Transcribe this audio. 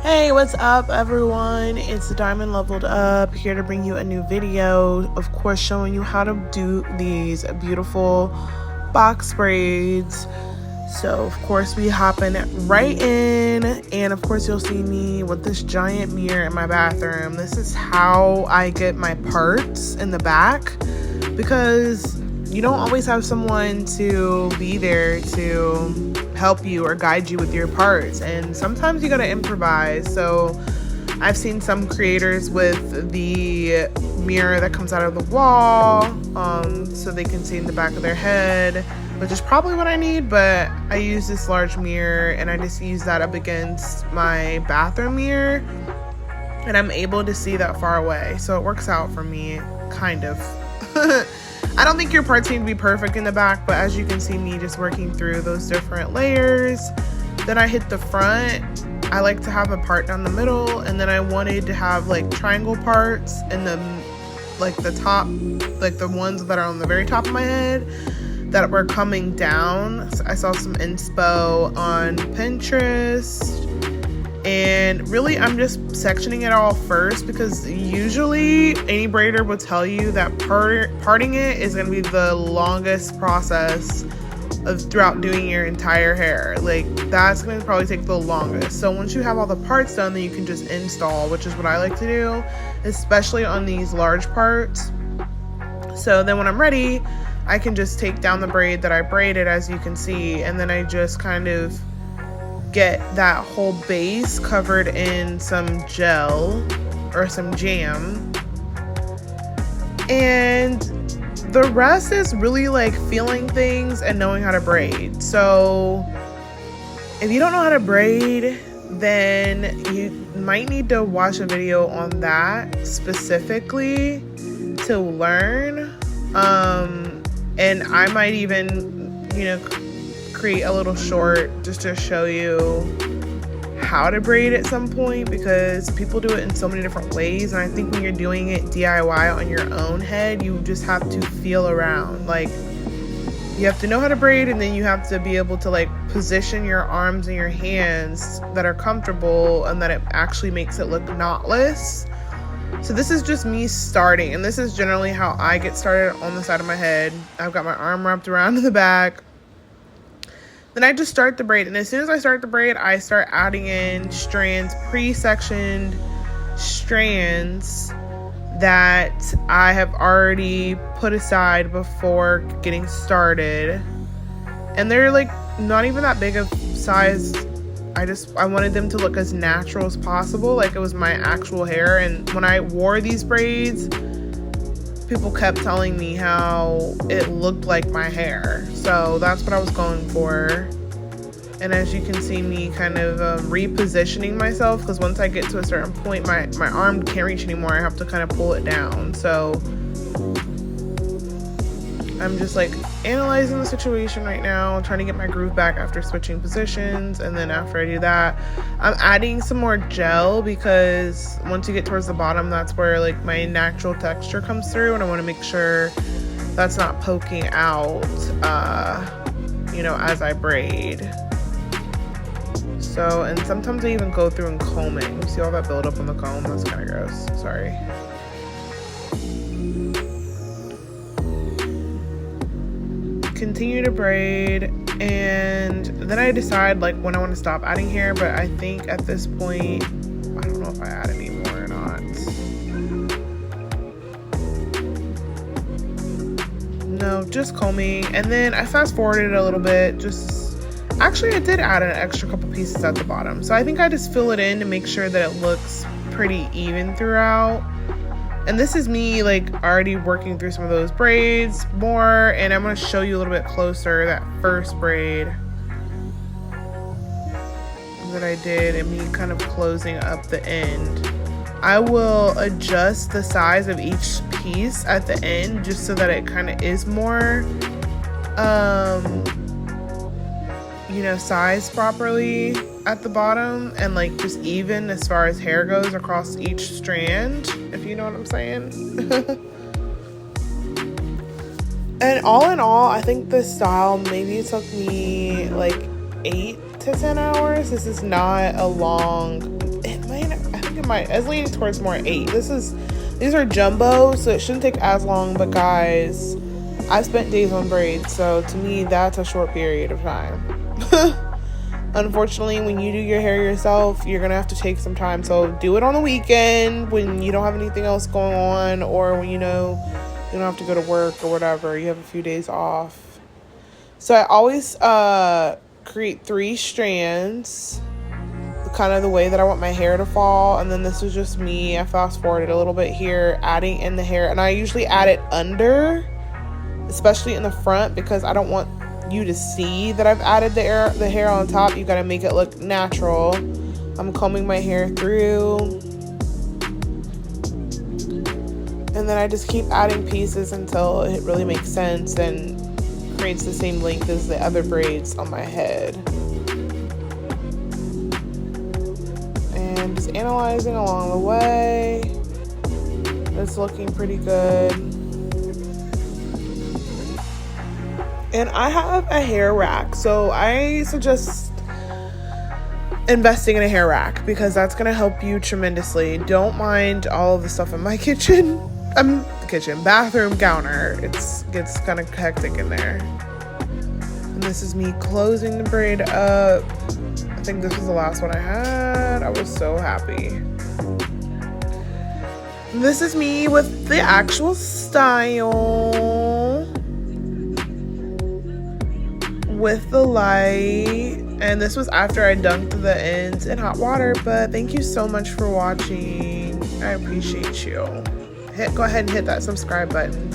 Hey, what's up everyone? It's Diamond Leveled Up, here to bring you a new video, of course showing you how to do these beautiful box braids. So of course we hopping right in, and of course you'll see me with this giant mirror in my bathroom. This is how I get my parts in the back, because you don't always have someone to be there to help you or guide you with your parts, and sometimes you gotta improvise. So I've seen some creators with the mirror that comes out of the wall, so they can see in the back of their head, which is probably what I need, but I use this large mirror and I just use that up against my bathroom mirror, and I'm able to see that far away, so it works out for me, kind of. I don't think your parts need to be perfect in the back, but as you can see me just working through those different layers. Then I hit the front. I like to have a part down the middle, and then I wanted to have like triangle parts and then like the top, like the ones that are on the very top of my head that were coming down. So I saw some inspo on Pinterest, and really I'm just sectioning it all first, because usually any braider will tell you that parting it is going to be the longest process of throughout doing your entire hair. Like, that's going to probably take the longest. So once you have all the parts done, then you can just install, which is what I like to do, especially on these large parts. So then when I'm ready, I can just take down the braid that I braided, as you can see, and then I just kind of get that whole base covered in some gel or some jam, and the rest is really like feeling things and knowing how to braid. So if you don't know how to braid, then you might need to watch a video on that specifically to learn, and I might even, create a little short just to show you how to braid at some point, because people do it in so many different ways, and I think when you're doing it DIY on your own head, you just have to feel around. Like, you have to know how to braid, and then you have to be able to like position your arms and your hands that are comfortable and that it actually makes it look knotless. So this is just me starting, and this is generally how I get started on the side of my head. I've got my arm wrapped around in the back. Then I just start the braid, and as soon as I start the braid, I start adding in strands, pre-sectioned strands that I have already put aside before getting started. And they're like not even that big of size. I wanted them to look as natural as possible, like it was my actual hair. And when I wore these braids, people kept telling me how it looked like my hair, so that's what I was going for. And as you can see me kind of repositioning myself, because once I get to a certain point, my arm can't reach anymore. I have to kind of pull it down. So I'm just like analyzing the situation right now, trying to get my groove back after switching positions. And then after I do that, I'm adding some more gel, because once you get towards the bottom, that's where like my natural texture comes through, and I want to make sure that's not poking out as I braid. So, and sometimes I even go through and comb it. You see all that buildup on the comb? That's kind of gross. Sorry. Continue to braid, and then I decide like when I want to stop adding hair. But I think at this point, I don't know if I add any more or not. No, just combing. And then I fast forwarded a little bit. Actually I did add an extra couple pieces at the bottom, so I think I just fill it in to make sure that it looks pretty even throughout. And this is me like already working through some of those braids more, and I'm going to show you a little bit closer that first braid that I did, and me kind of closing up the end. I will adjust the size of each piece at the end just so that it kind of is more sized properly at the bottom, and like just even as far as hair goes across each strand, if you know what I'm saying. And all in all, I think this style maybe took me like 8 to 10 hours. This is not a long, it's leaning towards more 8. These are jumbo, so it shouldn't take as long, but guys, I've spent days on braids, so to me that's a short period of time. Unfortunately, when you do your hair yourself, you're gonna have to take some time, so do it on the weekend when you don't have anything else going on, or when you know you don't have to go to work or whatever, you have a few days off. So I always create 3 strands, kind of the way that I want my hair to fall, and then this is just me. I fast forwarded a little bit here, adding in the hair, and I usually add it under, especially in the front, because I don't want you to see that I've added the hair on top. You gotta make it look natural. I'm combing my hair through, and then I just keep adding pieces until it really makes sense and creates the same length as the other braids on my head. And just analyzing along the way. It's looking pretty good. And I have a hair rack, so I suggest investing in a hair rack because that's going to help you tremendously. Don't mind all of the stuff in my bathroom counter. It gets kind of hectic in there. And this is me closing the braid up. I think this was the last one I had. I was so happy. This is me with the actual style, with the light, and this was after I dunked the ends in hot water. But thank you so much for watching. I appreciate you. Go ahead and hit that subscribe button.